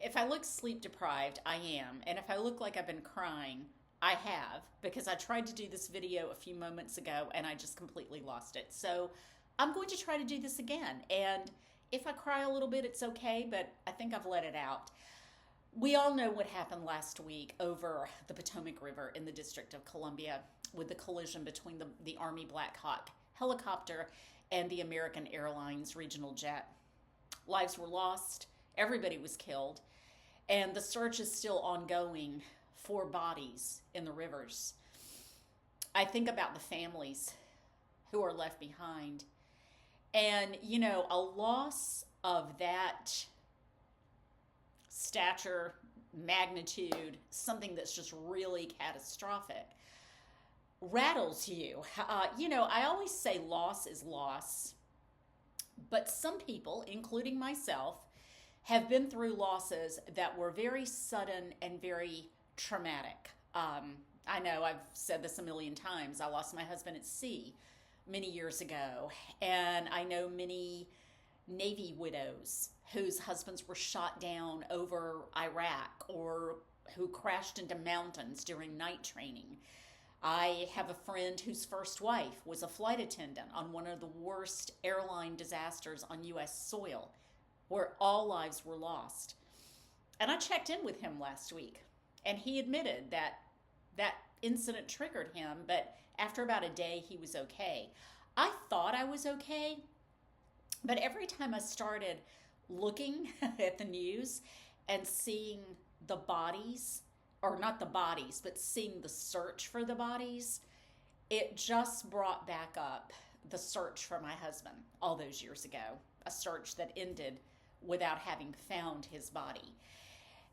If I look sleep deprived, I am. And if I look like I've been crying, I have, because I tried to do this video a few moments ago and I just completely lost it. So I'm going to try to do this again. And if I cry a little bit, it's okay, but I think I've let it out. We all know what happened last week over the Potomac River in the District of Columbia with the collision between the Army Black Hawk helicopter and the American Airlines regional jet. Lives were lost, everybody was killed, and the search is still ongoing for bodies in the rivers. I think about the families who are left behind. And, a loss of that stature, magnitude, something that's just really catastrophic, rattles you. I always say loss is loss, but some people, including myself, have been through losses that were very sudden and very traumatic. I know I've said this a million times. I lost my husband at sea many years ago, and I know many Navy widows whose husbands were shot down over Iraq or who crashed into mountains during night training. I have a friend whose first wife was a flight attendant on one of the worst airline disasters on U.S. soil, where all lives were lost. And I checked in with him last week, and he admitted that that incident triggered him, but after about a day, he was okay. I thought I was okay, but every time I started looking at the news and seeing the bodies, or not the bodies, but seeing the search for the bodies, it just brought back up the search for my husband all those years ago, a search that ended without having found his body.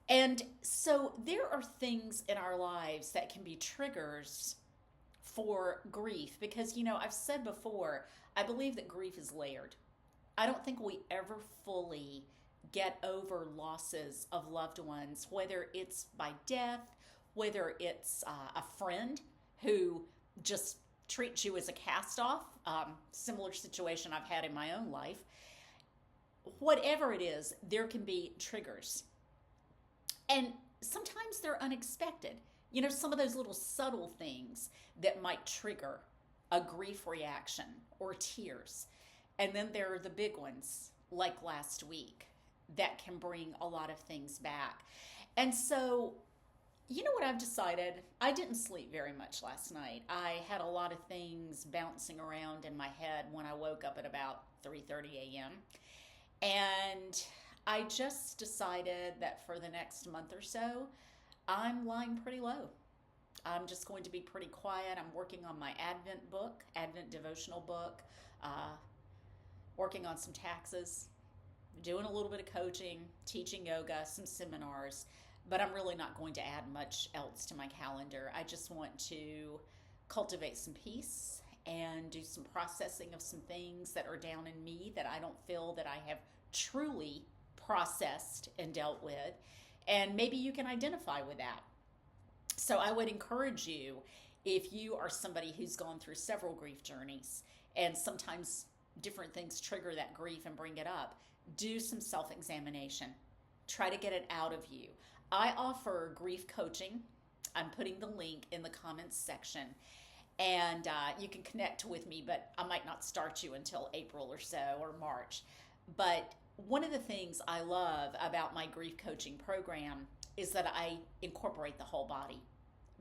And so there are things in our lives that can be triggers for grief because, I've said before, I believe that grief is layered. I don't think we ever fully get over losses of loved ones, whether it's by death, whether it's a friend who just treats you as a cast off, similar situation I've had in my own life. Whatever it is, there can be triggers. And sometimes they're unexpected. Some of those little subtle things that might trigger a grief reaction or tears. And then there are the big ones, like last week, that can bring a lot of things back. And so, what I've decided? I didn't sleep very much last night. I had a lot of things bouncing around in my head when I woke up at about 3:30 a.m. And I just decided that for the next month or so, I'm lying pretty low. I'm just going to be pretty quiet. I'm working on my Advent devotional book, working on some taxes, doing a little bit of coaching, teaching yoga, some seminars, but I'm really not going to add much else to my calendar. I just want to cultivate some peace and do some processing of some things that are down in me that I don't feel that I have truly processed and dealt with. And maybe you can identify with that. So I would encourage you, if you are somebody who's gone through several grief journeys and sometimes different things trigger that grief and bring it up, do some self-examination. Try to get it out of you. I offer grief coaching. I'm putting the link in the comments section. And you can connect with me, but I might not start you until April or so, or March. But one of the things I love about my grief coaching program is that I incorporate the whole body,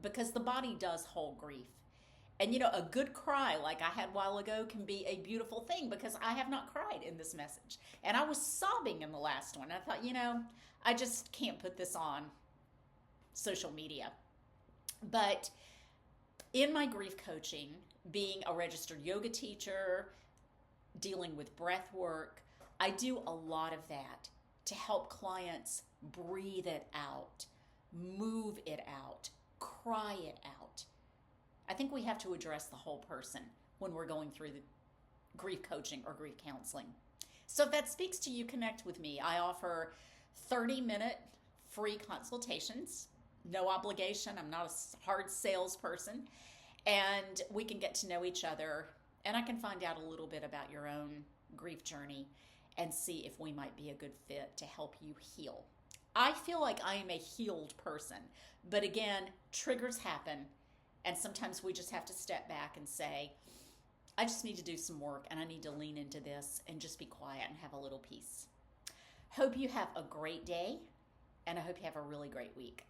because the body does hold grief. And a good cry like I had a while ago can be a beautiful thing, because I have not cried in this message. And I was sobbing in the last one. I thought, I just can't put this on social media. But in my grief coaching, being a registered yoga teacher, dealing with breath work, I do a lot of that to help clients breathe it out, move it out, cry it out. I think we have to address the whole person when we're going through the grief coaching or grief counseling. So if that speaks to you, connect with me. I offer 30-minute free consultations, no obligation. I'm not a hard salesperson. And we can get to know each other, and I can find out a little bit about your own grief journey and see if we might be a good fit to help you heal. I feel like I am a healed person. But again, triggers happen. And sometimes we just have to step back and say, I just need to do some work and I need to lean into this and just be quiet and have a little peace. Hope you have a great day and I hope you have a really great week.